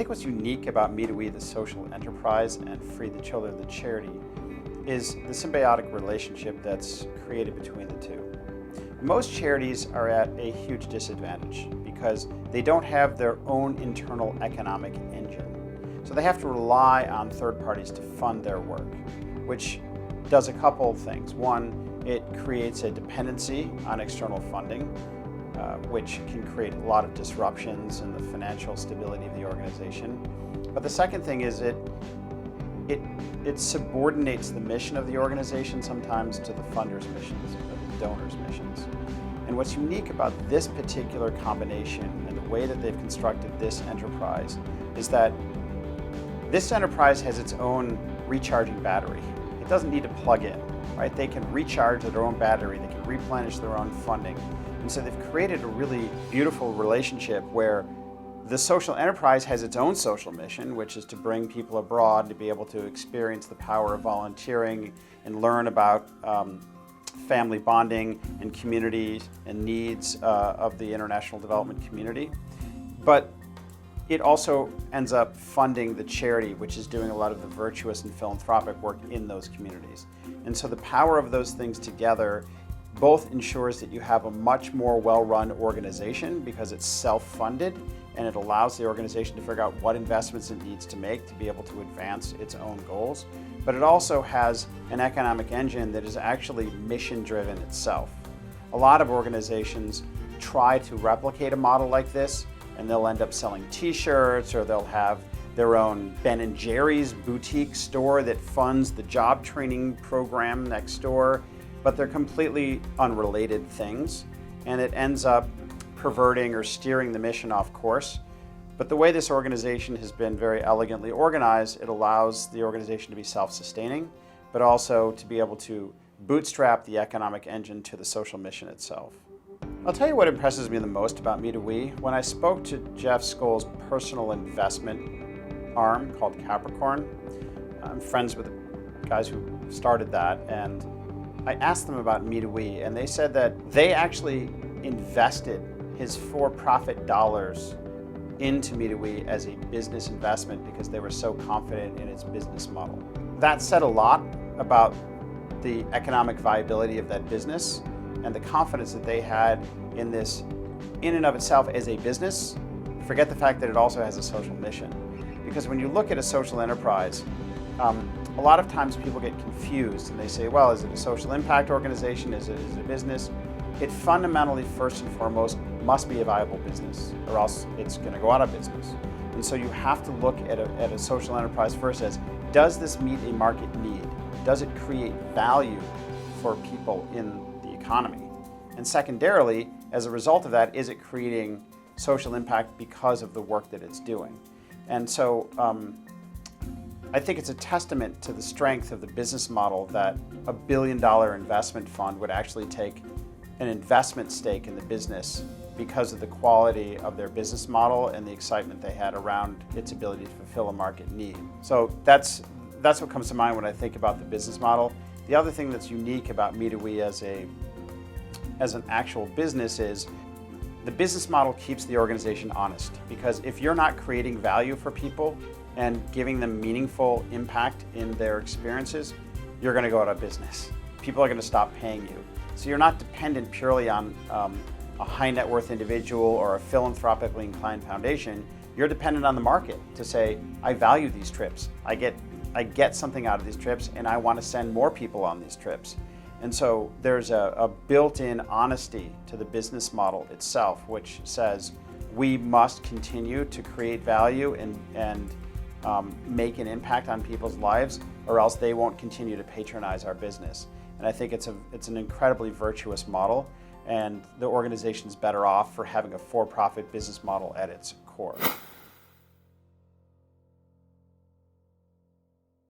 think what's unique about Me to We, the social enterprise, and Free the Children, the charity, is the symbiotic relationship that's created between the two. Most charities are at a huge disadvantage because they don't have their own internal economic engine. So they have to rely on third parties to fund their work, which does a couple of things. One, it creates a dependency on external funding, which can create a lot of disruptions in the financial stability of the organization. But the second thing is it subordinates the mission of the organization sometimes to the funder's missions, or the donor's missions. And what's unique about this particular combination and the way that they've constructed this enterprise is that this enterprise has its own recharging battery. It doesn't need to plug in, right? They can recharge their own battery, they can replenish their own funding. And so they've created a really beautiful relationship where the social enterprise has its own social mission, which is to bring people abroad to be able to experience the power of volunteering and learn about family bonding and community and needs of the international development community. But it also ends up funding the charity, which is doing a lot of the virtuous and philanthropic work in those communities. And so the power of those things together both ensures that you have a much more well-run organization because it's self-funded, and it allows the organization to figure out what investments it needs to make to be able to advance its own goals. But it also has an economic engine that is actually mission-driven itself. A lot of organizations try to replicate a model like this, and they'll end up selling t-shirts, or they'll have their own Ben & Jerry's boutique store that funds the job training program next door, but they're completely unrelated things, and it ends up perverting or steering the mission off course. But the way this organization has been very elegantly organized, it allows the organization to be self-sustaining, but also to be able to bootstrap the economic engine to the social mission itself. I'll tell you what impresses me the most about Me to We. When I spoke to Jeff Skoll's personal investment arm called Capricorn, I'm friends with the guys who started that, and I asked them about Me to We, and they said that they actually invested his for-profit dollars into Me to We as a business investment because they were so confident in its business model. That said a lot about the economic viability of that business and the confidence that they had in this in and of itself as a business. Forget the fact that it also has a social mission. Because when you look at a social enterprise, a lot of times people get confused and they say, well, is it a social impact organization? Is it a business? It fundamentally, first and foremost, must be a viable business, or else it's going to go out of business. And so you have to look at a social enterprise first as, does this meet a market need? Does it create value for people in the economy? And secondarily, as a result of that, is it creating social impact because of the work that it's doing? And so I think it's a testament to the strength of the business model that a $1 billion investment fund would actually take an investment stake in the business because of the quality of their business model and the excitement they had around its ability to fulfill a market need. So that's what comes to mind when I think about the business model. The other thing that's unique about Me to We as an actual business is the business model keeps the organization honest, because if you're not creating value for people and giving them meaningful impact in their experiences, you're going to go out of business. People are going to stop paying you. So you're not dependent purely on a high net worth individual or a philanthropically inclined foundation. You're dependent on the market to say, I value these trips. I get something out of these trips, and I want to send more people on these trips. And so there's a built-in honesty to the business model itself, which says we must continue to create value and make an impact on people's lives, or else they won't continue to patronize our business. And I think it's an incredibly virtuous model, and the organization's better off for having a for-profit business model at its core.